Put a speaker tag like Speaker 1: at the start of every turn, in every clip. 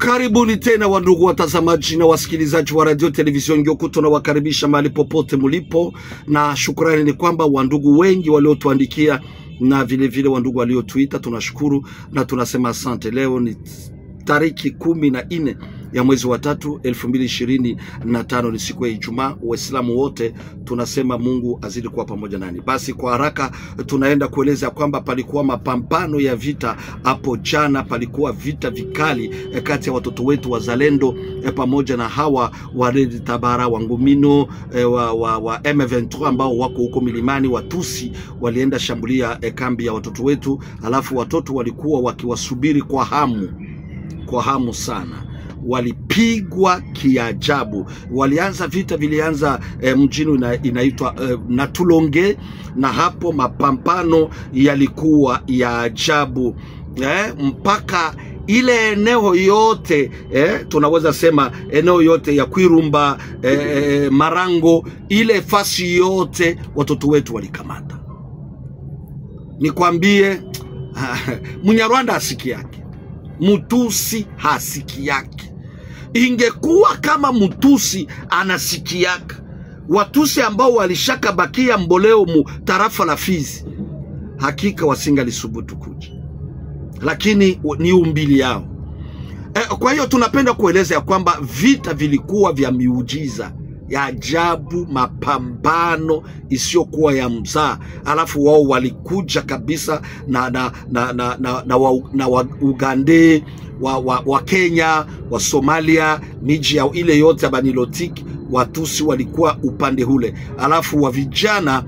Speaker 1: Karibuni tena wandugu watazamaji na wasikilizaji wa radio television Ngyoku, tunawakaribisha mahali popote mulipo, na shukrani ni kwamba wandugu wengi waliotuandikia na vile vile wandugu waliotuita, tunashukuru na tunasema asante. Leo ni tariki 14 ya mwezi wa 3 2025, ni siku ya Ijumaa. Waislamu wote tunasema Mungu azidi kuwa pamoja nani. Basi kwa haraka tunaenda kueleza kwamba palikuwa mapambano ya vita hapo jana. Palikuwa vita vikali kati ya watoto wetu wazalendo pamoja na hawa wa Red Tabara, wa Ngomino, wa M23 ambao wako huko milimani. Watusi walienda shambulia kambi ya watoto wetu, alafu watoto walikuwa wakiwasubiri kwa hamu sana. Walipigwa kiajabu. Walianza vita, vilianza mjini inaitwa Natulonge, na hapo mapambano yalikuwa ya ajabu mpaka ile eneo yote tunaweza sema eneo yote ya Kwirumba, Marango, ile fasi yote watoto wetu walikamata. Nikwambie Munyarwanda asiki yake, Mutusi hasiki yake. Ingekuwa kama Mutusi anasikiaka, Watusi ambao walishaka bakia Mboleo mu tarafa la Fizi, hakika wasingali subutu kuja, lakini ni umbili yao. Kwa hiyo tunapenda kueleza ya kwamba vita vilikuwa vya miujiza ya ajabu, mapambano isiyokuwa ya mzaa. Alafu wao walikuja kabisa na Uganda, wa Kenya, wa Somalia, miji ya ile yote ya Banilotiki. Watusi walikuwa upande ule. Alafu wa vijana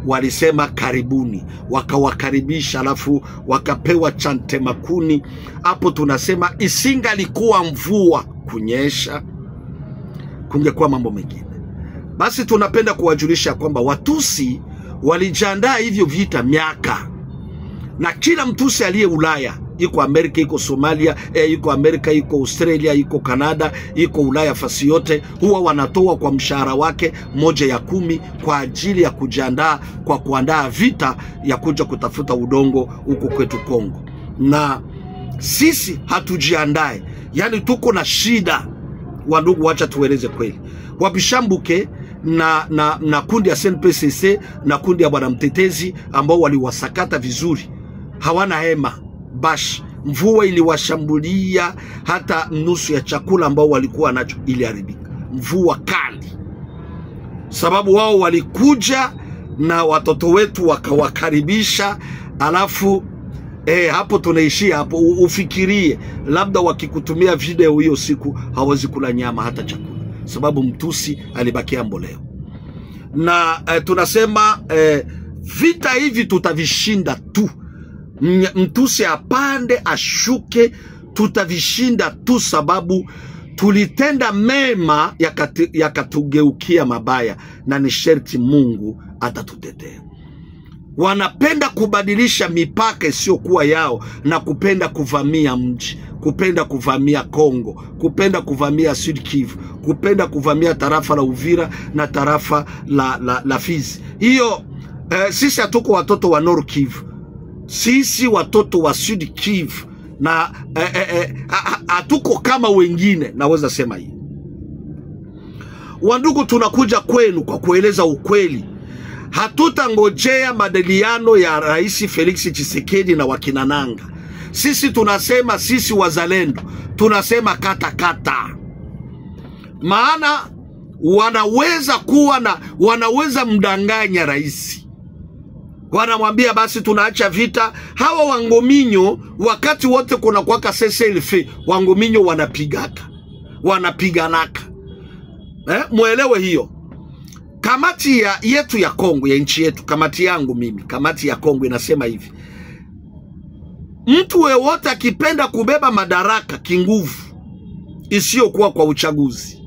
Speaker 1: walisema karibuni, wakawakaribisha, alafu wakapewa chante makuni. Hapo tunasema isingalikuwa mvua kunyesha, kungekuwa mambo mengine. Basi tunapenda kuwajulisha kwamba Watusi walijiandaa hivyo vita miaka, na kila Mtusi aliye Ulaya, iko Amerika, iko Somalia, iko Amerika, iko Australia, iko Canada, iko Ulaya, fasi yote huwa wanatoa kwa mshahara wake 1/10 kwa ajili ya kujiandaa kwa kuandaa vita ya kuja kutafuta udongo huko kwetu Kongo. Na sisi hatujiandae, yani tuko na shida. Wandugu, wacha tueleze kweli. Wabishambuke na kundi ya SNPCC na kundi ya bwana Mtetezi ambao waliwasakata vizuri, hawana hema. Bash, mvua iliwashambulia, hata nusu ya chakula ambao walikuwa nacho iliharibika. Mvua kali, sababu wao walikuja na watoto wetu wakawakaribisha. Alafu hapo tunaishia hapo. Ufikirie labda wakikutumia video hiyo siku hawezi kula nyama hata chakula, sababu Mtusi alibakia Mboleo. Na tunasema vita hivi tutavishinda tu. Mtusi apande ashuke, tutavishinda tu, sababu tulitenda mema yakatugeukia mabaya, na ni sherti Mungu atatutetea. Wanapenda kubadilisha mipaka isiyokuwa yao na kupenda kuvamia mji, kupenda kuvamia Kongo, kupenda kuvamia Sud Kivu, kupenda kuvamia tarafa la Uvira na tarafa la Fizi. Hiyo sisi hatuko watoto wa Nord Kivu, sisi watoto wa Sud Kivu, na hatuko kama wengine, naweza sema hii. Wandugu, tunakuja kwenu kwa kueleza ukweli. Hatutangojea madeliano ya Rais Felix Tshisekedi na wakinananga. Sisi tunasema, sisi wazalendo tunasema kata. Maana wanaweza mdanganya rais, wanamwambia basi tunaacha vita. Hawa Wangominyo wakati wote kuna kwaka CCLF, Wangominyo wanapiganaka. Muelewe hiyo. Kamati yetu ya Kongo, ya nchi yetu, kamati yangu mimi, kamati ya Kongo inasema hivi: mtu yeyote akipenda kubeba madaraka kinguvu isiyokuwa kwa uchaguzi,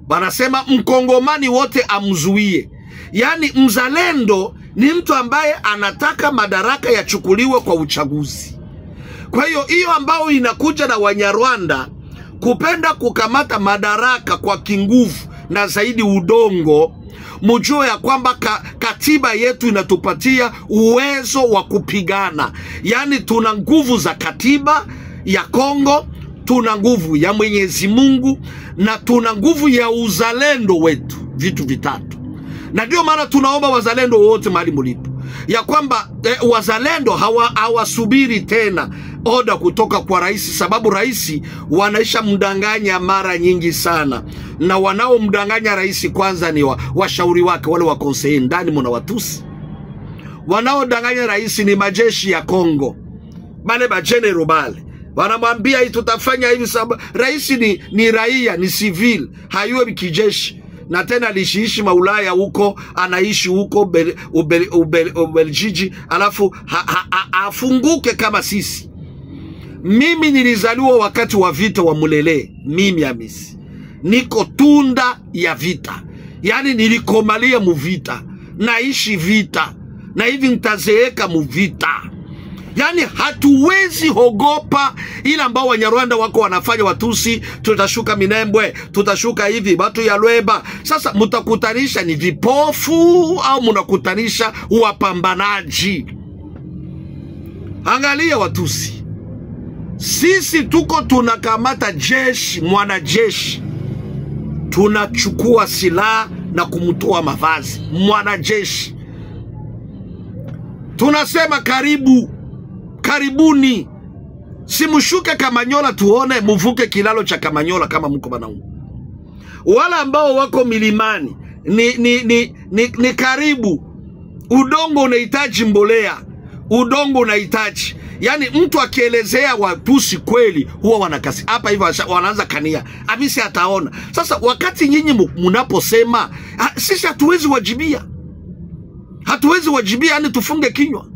Speaker 1: wanasema mkongomani wote amzuie. Yani mzalendo ni mtu ambaye anataka madaraka yachukuliwe kwa uchaguzi. Kwa hiyo ambao inakuja na Wanyarwanda kupenda kukamata madaraka kwa kinguvu na zaidi udongo, mujue ya kwamba katiba yetu inatupatia uwezo wa kupigana. Yani tuna nguvu za katiba, ya Kongo, tuna nguvu ya Mwenyezi Mungu, na tuna nguvu ya uzalendo wetu, vitu vitatu. Na ndio maana tunaomba wazalendo wote mahali mulipo, ya kwamba wazalendo hawasubiri tena oda kutoka kwa rais, sababu rais wanaisha mdanganya mara nyingi sana, na wanao mdanganya rais kwanza ni washauri wake, wale wa conseil ndani muna watusi. Wanao danganya rais ni majeshi ya Kongo, bale ba general bale wanamwambia hii tutafanya hivi, sababu rais ni raia, ni civil, hayuwe kijeshi. Na tena alishiishi maulaya huko, anaishi huko Ubeljiji, alafu afunguke kama sisi. Mimi nilizaliwa wakati wa vita wa Mulele, mimi Hamisi niko tunda ya vita, yani nilikomalia muvita, naishi vita, na hivi nitazeeka muvita. Yani hatuwezi hogopa ila ambao Wanyarwanda wako wanafanya, watusi tutashuka Minembwe, tutashuka hivi batu ya Lweba. Sasa mutakutanisha ni vipofu au munakutanisha wapambanaji? Angalia watusi, sisi tuko tunakamata jeshi, mwanajeshi, tunachukua silaha na kumtoa mavazi mwanajeshi, tunasema karibuni, simushuke Kamanyola, tuone muvuke kilalo cha Kamanyola kama mko banaume. Wala ambao wako milimani ni karibu. Udongo unahitaji mbolea, udongo unahitaji. Yani mtu akielezea watusi kweli huwa wanakasi hapa hivi, wanaanza kania Hamisi ataona. Sasa wakati nyinyi mnaposema sisi hatuwezi wajibia, yani tufunge kinywa,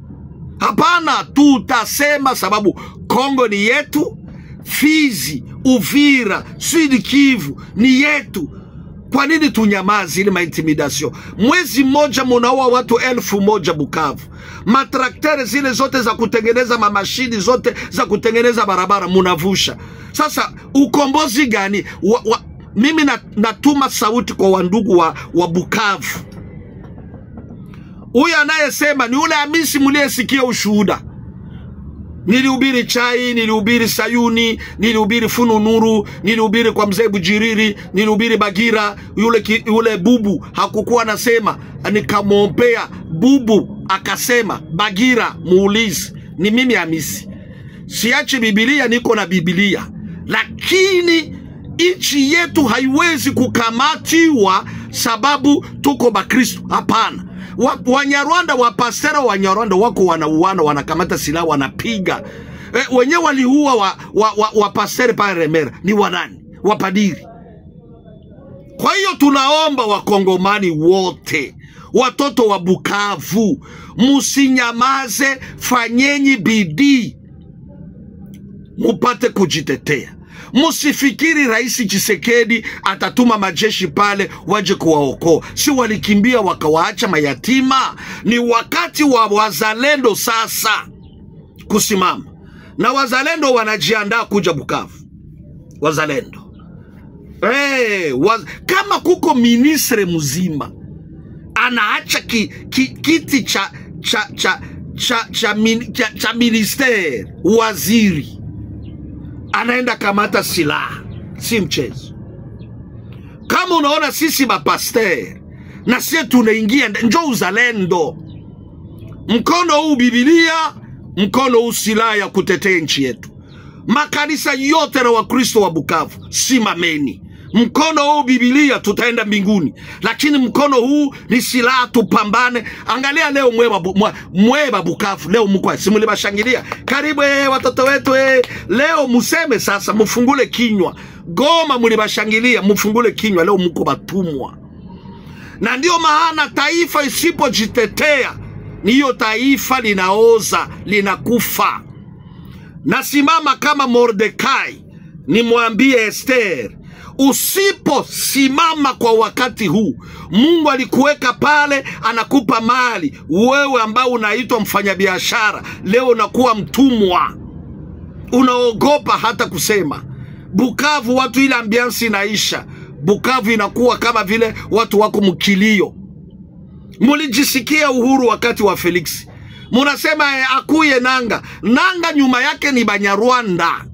Speaker 1: hapana, tutasema, sababu Kongo ni yetu, Fizi, Uvira, Sud Kivu ni yetu. Kwa nini tunyamazi ile intimidation? Mwezi mmoja munaua watu 1000 Bukavu. Matraktere zile zote za kutengeneza mamashini zote za kutengeneza barabara munavusha. Sasa ukombozi gani? Mimi natuma sauti kwa wandugu wa Bukavu. Huyu anayesema ni ule Hamisi muliyesikia ushuhuda. Nilihubiri Chai, nilihubiri Sayuni, nilihubiri Fununuru, nilihubiri kwa mzee Bujiriri, nilihubiri Bagira. Yule bubu hakukuwa nasema, nikamwombea bubu akasema Bagira muulizi. Ni mimi Hamisi, siachi Biblia, niko na Biblia. Lakini nchi yetu haiwezi kukamatiwa sababu tuko Bakristo, hapana. Wanyarwanda, wapastera Wanyarwanda wako wanauana, wanakamata silaha, wanapiga. Wenyewe waliua wapasteri pale Remera ni wanani? Wapadiri. Kwa hiyo tunaomba Wakongomani wote, watoto wa Bukavu, musinyamaze, fanyenyi bidii mupate kujitetea. Musifikiri Rais Tshisekedi atatuma majeshi pale waje kuwaokoa. Si walikimbia wakawaacha mayatima? Ni wakati wa wazalendo sasa kusimama, na wazalendo wanajiandaa kuja Bukavu. Wazalendo kama kuko ministre mzima anaacha kiti cha ministeri, waziri anaenda kamata silaha, si mchezo. Kama unaona sisi mapaster na sisi tunaingia, njoo uzalendo. Mkono huu Biblia, mkono huu silaha ya kutetea nchi yetu. Makanisa yote na Wakristo wa Bukavu, simameni. Mkono huu Biblia, tutaenda mbinguni. Lakini mkono huu ni silaha, tupambane. Angalia leo Mweba Bukavu, leo mko simuli bashangilia. Karibu watoto wetu leo museme sasa, mufungule kinywa. Goma mulibashangilia, mufungule kinywa, leo mko batumwa. Na ndio maana taifa isipojitetea, ni hiyo taifa linaoza, linakufa. Nasimama kama Mordekai, nimwambie Esther, usiposimama kwa wakati huu, Mungu alikuweka pale, anakupa mali. Wewe ambao unaitwa mfanyabiashara, leo unakuwa mtumwa. Unaogopa hata kusema. Bukavu watu ile ambiansi inaisha. Bukavu inakuwa kama vile watu wako mkilio. Mulijisikia uhuru wakati wa Felix. Munasema akuye nanga. Nanga nyuma yake ni Banyarwanda.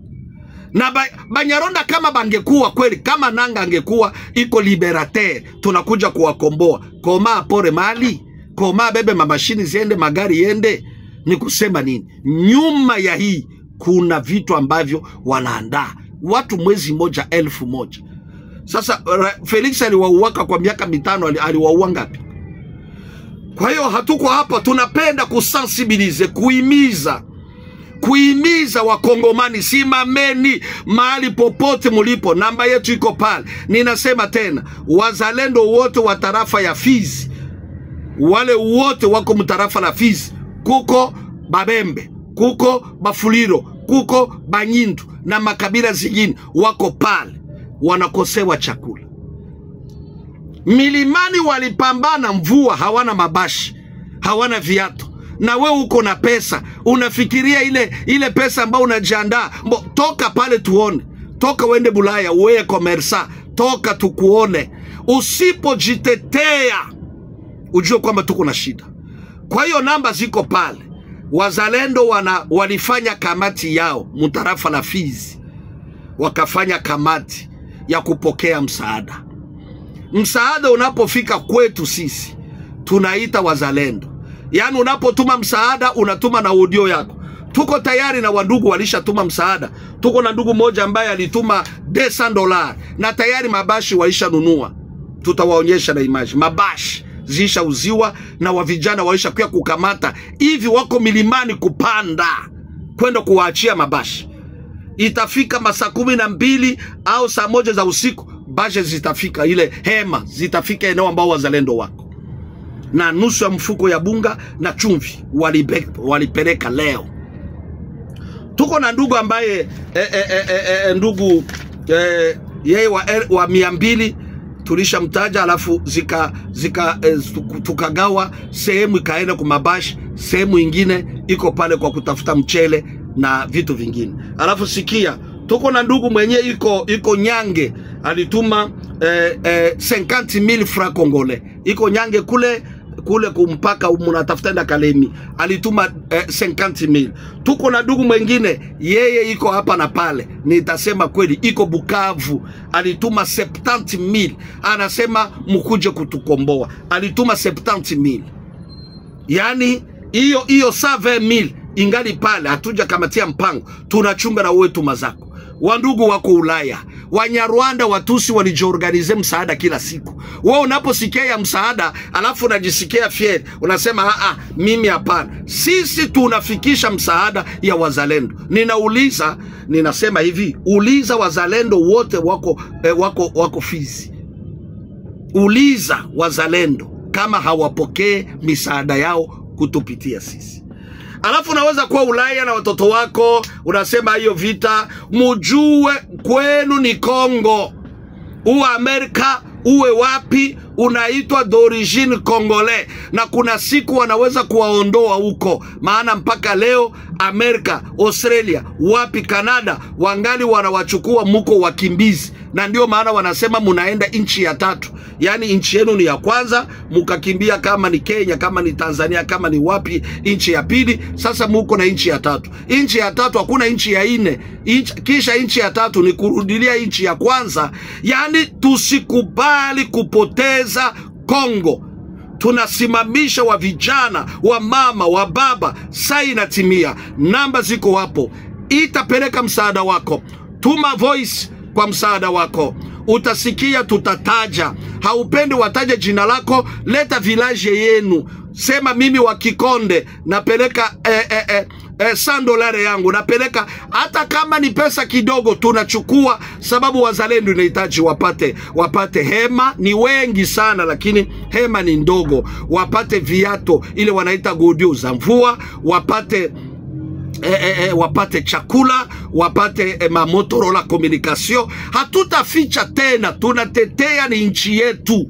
Speaker 1: Na Banyarwanda kama bangekuwa kweli, kama Nanga angekuwa iko liberateur, tunakuja kuwakomboa. Koma apore mali, koma bebe mamashini ziende, magari yende. Ni kusema nini? Nyuma ya hii kuna vitu ambavyo wanaandaa. Watu mwezi moja 1,000. Sasa Felix aliwauaka kwa miaka 5, aliwaua ngapi? Kwa hiyo hatuko hapa, tunapenda kusensibilize, kuhimiza wakongomani, simameni mahali popote mulipo. Namba yetu iko pale. Ninasema tena, wazalendo wote wa tarafa ya Fizi, wale wote wako mtarafa la Fizi, kuko Babembe, kuko Bafuliro, kuko Banyindu na makabila zingine wako pale, wanakosewa chakula. Milimani walipambana mvua, hawana mabashi, hawana viatu. Na we uko na pesa, unafikiria ile pesa ambao unajiandaa, toka pale tuone. Toka wende Bulaya, uwe komersa, toka tukuone. Usipojitetea, ujue kwamba tuko na shida. Kwa hiyo namba ziko pale. Wazalendo walifanya kamati yao mtarafa la Fizi. Wakafanya kamati ya kupokea msaada. Msaada unapofika kwetu sisi, tunaita wazalendo. Yani unapotuma msaada, unatuma na audio yako. Tuko tayari na wandugu walishatuma msaada. Tuko na ndugu moja ambaye alituma $200 na tayari mabashi waisha nunua. Tutawaonyesha na image. Mabashi zisha uziwa na wavijana waisha kuya kukamata. Hivi wako milimani kupanda kwenda kuwaachia mabashi. Itafika masaa 12 au saa 1 za usiku, bashi zitafika, ile hema zitafika eneo ambao wazalendo wako. Na nusu ya mfuko ya bunga na chumvi walipeleka leo. Tuko na ndugu ambaye ndugu yeye wa 200 tulishamtaja, alafu tukagawa, sehemu ikaenda kwa mabashi, sehemu ingine iko pale kwa kutafuta mchele na vitu vingine. Alafu sikia, tuko na ndugu mwenye iko Nyange, alituma 50,000 francs congolais. Iko Nyange kule kumpaka munatafuta nda Kalemi, alituma 50,000. Tuko na ndugu mwingine, yeye iko hapa na pale, nitasema kweli, iko Bukavu, alituma 70,000. Anasema mkuje kutukomboa, alituma 70,000. Yani hiyo 70,000 ingali pale, hatuja kamatia mpango, tunachunga na wetu mazako. Wandugu wako Ulaya, Wanyarwanda, Watusi walijiorganize msaada kila siku. Wewe unaposikia ya msaada, alafu unajisikia fier, unasema mimi hapana. Sisi tunafikisha msaada ya wazalendo. Ninasema hivi, uliza wazalendo wote wako Fizi. Uliza wazalendo kama hawapokee misaada yao kutupitia sisi. Alafu unaweza kuwa Ulaya na watoto wako, unasema hiyo vita, mujue kwenu ni Kongo. Uwe Amerika, uwe wapi, unaitwa d'origine congolais. Na kuna siku wanaweza kuwaondoa huko. Maana mpaka leo Amerika, Australia, wapi, Canada, wangali wanawachukua muko wakimbizi. Na ndio maana wanasema munaenda nchi ya 3. Yani nchi yenu ni ya kwanza, mukakimbia kama ni Kenya, kama ni Tanzania, kama ni wapi, nchi ya 2, sasa muko na nchi ya 3. Nchi ya 3 hakuna nchi ya 4. Kisha nchi ya 3 ni kurudilia nchi ya kwanza. Yani tusikubali kupoteza Kongo. Tunasimamisha wa vijana, wa mama, wa baba, saa inatimia. Namba ziko hapo. Itapeleka msaada wako. Tuma voice kwa msaada wako. Utasikia tutataja. Haupendi wataje jina lako, leta village yenu. Sema mimi wa Kikonde napeleka $100 yangu, napeleka hata kama ni pesa kidogo tunachukua, sababu wazalendo inahitaji wapate hema. Ni wengi sana lakini hema ni ndogo. Wapate viato ile wanaita godio za mvua, wapate chakula, wapate Motorola communication. Hatutaficha tena, tunatetea ni nchi yetu.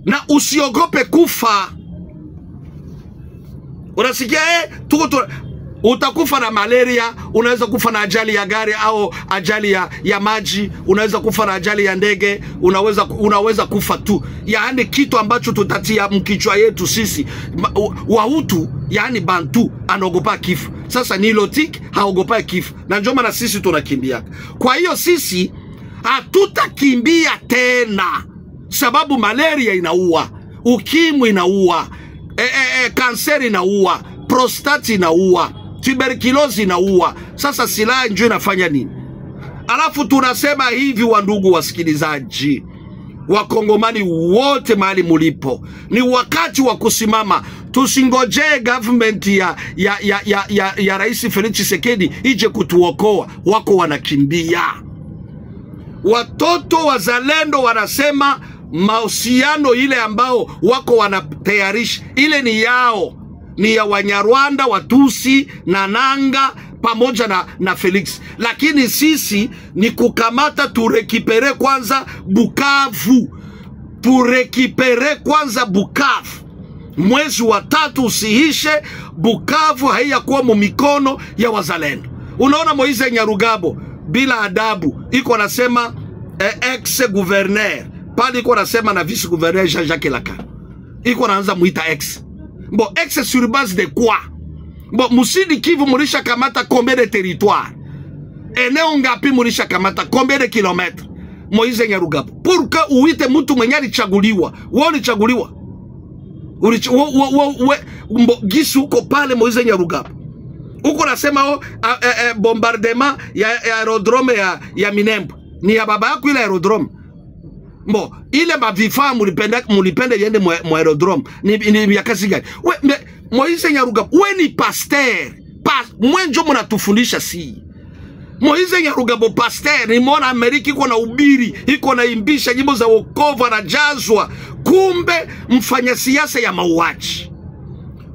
Speaker 1: Na usiogope kufa. Unasikia utakufa na malaria, unaweza kufa na ajali ya gari au ajali ya maji, unaweza kufa na ajali ya ndege, unaweza kufa tu. Yaani kitu ambacho tutatia mkichwa yetu sisi Wahutu, yani Bantu anaogopa kifo. Sasa Nilotic haogopa kifo, na njoma na sisi tunakimbia. Kwa hiyo sisi hatutakimbia tena, sababu malaria inaua, ukimwi inaua, kanseri inaua, prostati inaua, tuberculosis inaua. Sasa silaha njoo inafanya nini? Alafu tunasema hivi, wa ndugu wasikilizaji, Wakongomani wote mahali mulipo, ni wakati wa kusimama. Tusingojee government ya Rais Felix Tshisekedi ije kutuokoa. Wako wanakimbia. Watoto wazalendo wanasema mahusiano ile ambao wako wanatayarisha, ile ni yao, ni ya Wanyarwanda, Watusi na Nanga pamoja na Felix. Lakini sisi ni kukamata, turekipere kwanza Bukavu. Turekipere kwanza Bukavu. Mwezi wa 3 usihishe, Bukavu haiyakuwa mu mikono ya wazalendo. Unaona Moise Nyarugabo bila adabu iko nasema ex-gouverneur, pale iko nasema na vice-gouverneur Jean-Jacques Lacan. Iko naanza muita ex. Bon, ex sur base de quoi? Bon, Musidi Kivu mulisha kamata combien de territoire? Eneo ngapi mulisha kamata combien de kilomètres? Moise Nyarugabo. Pourquoi uite mtu mwenye alichaguliwa? Wewe ulichaguliwa. Gisu uko pale Moise Nyarugabo. Uko nasema bombardement ya aerodrome ya Minembwe. Ni ya baba yako ile aerodrome. Mbo, ile mavifaa mulipende yende mu aerodrome. Ni ya kazi gani? Moise Nyarugabo, we ni pasteur. Mwenjo mnatufundisha si. Moise Nyarugabo pasteur, ni mwana Amerika iko na ubiri, iko na imbisha nyimbo za wokovu na jazwa. Kumbe mfanya siasa ya mauaji.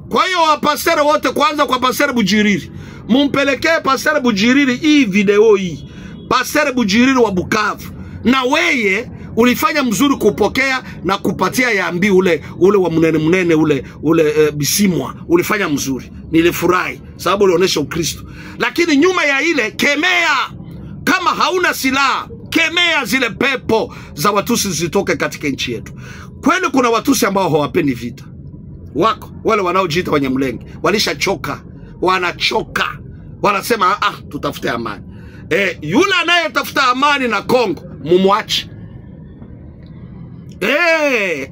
Speaker 1: Kwa hiyo wapastere wote, kwanza kwa Pasteur Bujiriri, mumpelekee Pasteur Bujiriri hii video hii. Pasteur Bujiriri wa Bukavu, na weye ulifanya mzuri kupokea na kupatia yambi ule wa munene ule Bisimwa, ulifanya mzuri, nilifurahi sababu ulionyesha Ukristo. Lakini nyuma ya ile, kemea, kama hauna silaha, kemea zile pepo za Watusi zitoke katika nchi yetu. Kweli kuna Watusi ambao hawapendi vita. Wako wale wanaojiita Wanyamulenge, walishachoka, wanachoka, wanasema tutafute amani. Yule anayetafuta amani na Kongo mumwache.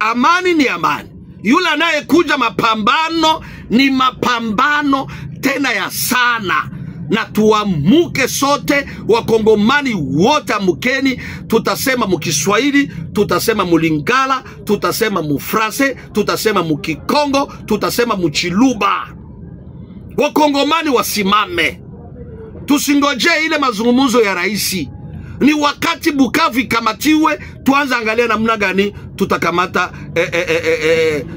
Speaker 1: Amani ni amani. Yule anayekuja mapambano ni mapambano tena ya sana. Na tuamuke sote, Wakongomani wote amukeni. Tutasema mukiswahili, tutasema mulingala, tutasema mufrase, tutasema mukikongo, tutasema muchiluba. Wakongomani wasimame. Tusingoje ile mazungumzo ya raisi. Ni wakati Bukavu ikamatiwe, tuanze angalia namna gani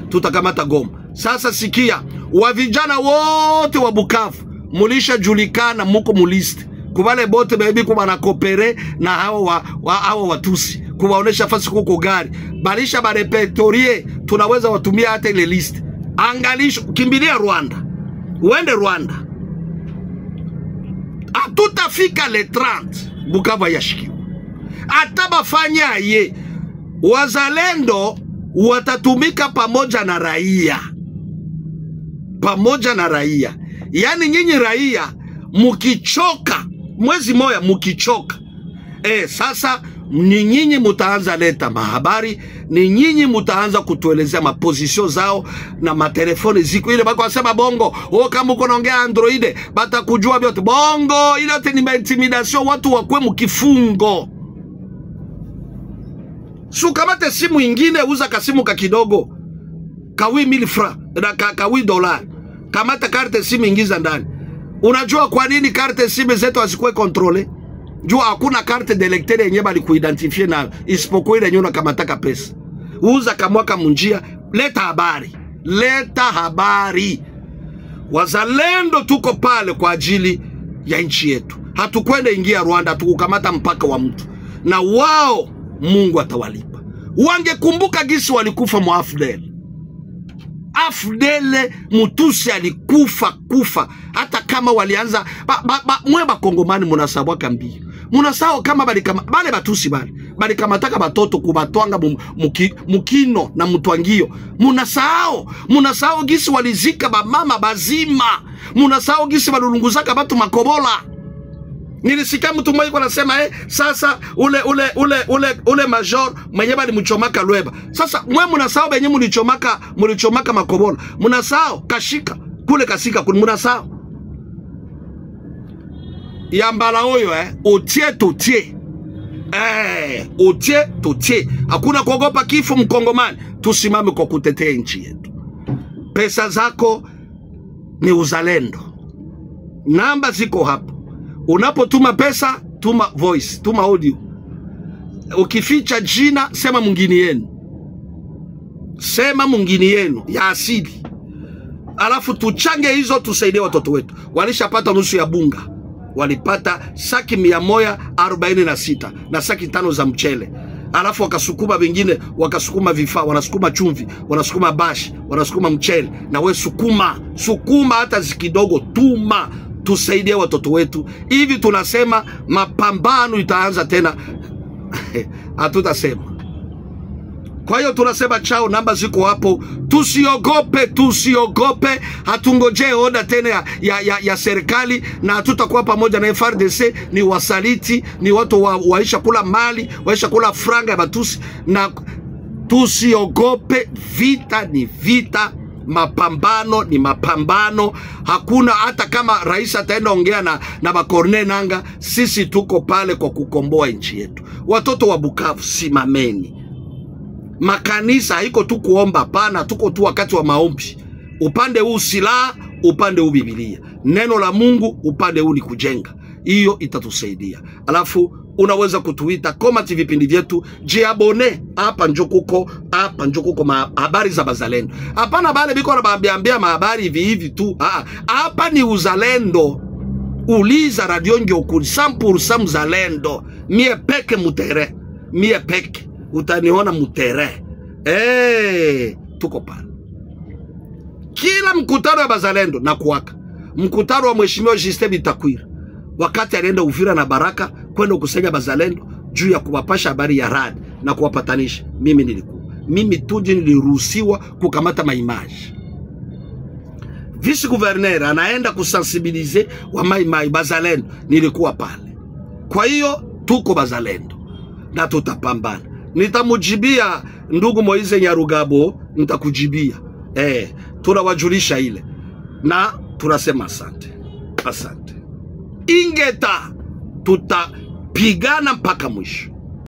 Speaker 1: tutakamata Goma. Sasa sikia, wa vijana wote wa Bukavu, mulisha julikana muko muliste. Kubale bote bebi kuba na kopere na hawa Watusi. Kubaonesha fasi kuko gari. Balisha barepetorie, tunaweza watumia hata ile list. Angalisho, kimbilia Rwanda. Uende Rwanda. Atutafika le 30, Bukavu yashikiwa. Atabafanya ye, wazalendo watatumika pamoja na raia. Pamoja na raia. Yani nyinyi raia, mukichoka, mwezi moja mukichoka, sasa ni nyinyi mutaanza leta mahabari, ni nyinyi mutaanza kutuelezea mapozisyon zao na matelefoni ziko. Ile bako wasema bongo, kama uko naongea Android, bata kujua vyote. Bongo, ile yote ni intimidation, watu wakwe mkifungo. Sukamate simu ingine, uza kasimu kakidogo, kawi 1000 francs, kawi $. Kamata karte simu ingiza ndani. Unajua kwa nini karte simu zetu hazikuwe kontrole? Jua hakuna karte de lecteur yenye bali kuidentifie na isipokuwa ile nyona kamataka pesa. Uza kamwaka munjia, leta habari. Leta habari. Wazalendo tuko pale kwa ajili ya nchi yetu. Hatukwenda ingia Rwanda tukukamata mpaka wa mtu. Na wao Mungu atawalipa. Wangekumbuka gisi walikufa mu Afdel. Afdele Mutusi alikufa hata kama walianza mwe Bakongomani munasabwa kambi. Munasao kama bale Batusi bali kamataka batoto kubatwanga mukino na mutwangio. Munasahau gisi walizika ba mama bazima. Munasahau gisi balulunguzaka batu makobola. Nilisikia mtu mmoja kwa nasema sasa ule major mwenye bali mchomaka Lweba. Sasa mwe munasahau benye mulichomaka makobola. Munasahau kashika kule kasika kule munasahau. Yambala oyo otie totie. Otie totie. Hakuna kuogopa kifo mkongomani. Tusimame kwa kutetea nchi yetu. Pesa zako ni uzalendo. Namba ziko hapo. Unapotuma pesa, tuma voice, tuma audio. Ukificha jina, sema mungini yenu. Sema mungini yenu ya asili. Alafu tuchange hizo tusaidie watoto wetu. Walishapata nusu ya bunga. Walipata saki 146 na saki 5 za mchele. Alafu wakasukuma vingine, wakasukuma vifaa, wanasukuma chumvi, wanasukuma bashi, wanasukuma mchele. Na we sukuma hata zikidogo, tuma tusaidie watoto wetu. Hivi tunasema mapambano itaanza tena. Hatutasema. Kwa hiyo tunasema chao, namba ziko hapo. Tusiogope. Hatungoje oda tena ya serikali, na hatutakuwa pamoja na FARDC. Ni wasaliti, ni watu waisha kula mali, waisha kula franga ya Batusi. Na tusiogope, vita ni vita. Mapambano ni mapambano. Hakuna, hata kama rais ataenda ongea na Bakorne Nanga, sisi tuko pale kwa kukomboa nchi yetu. Watoto wa Bukavu, simameni. Makanisa haiko tu kuomba, pana, tuko tu wakati wa maombi. Upande huu silaha, upande huu Biblia. Neno la Mungu, upande huu ni kujenga. Hiyo itatusaidia. Alafu unaweza kutuita komati vipindi vyetu, jiabone hapa njokuko habari za bazalendo. Hapana bale biko nabaambia mahabari hivi tu. Hapa ni uzalendo. Uliza Radio Ngyoku 100% mzalendo. Mie peke mutere. Mie peke utaniona mutere. Tuko pale. Kila mkutano wa bazalendo na kuwaka. Mkutano wa Mheshimiwa Justin Bitakwira, wakati alienda Uvira na Baraka kwenda kusanya bazalendo juu ya kuwapasha habari ya rad na kuwapatanisha, mimi tuji niliruhusiwa kukamata maimaji. Vice gouverneur anaenda kusensibilize wa mai bazalendo, nilikuwa pale. Kwa hiyo tuko bazalendo na tutapambana. Nitamujibia ndugu Moize Nyarugabo, nitakujibia. Tunawajulisha ile na tunasema asante. Ingeta tutapigana mpaka mwisho.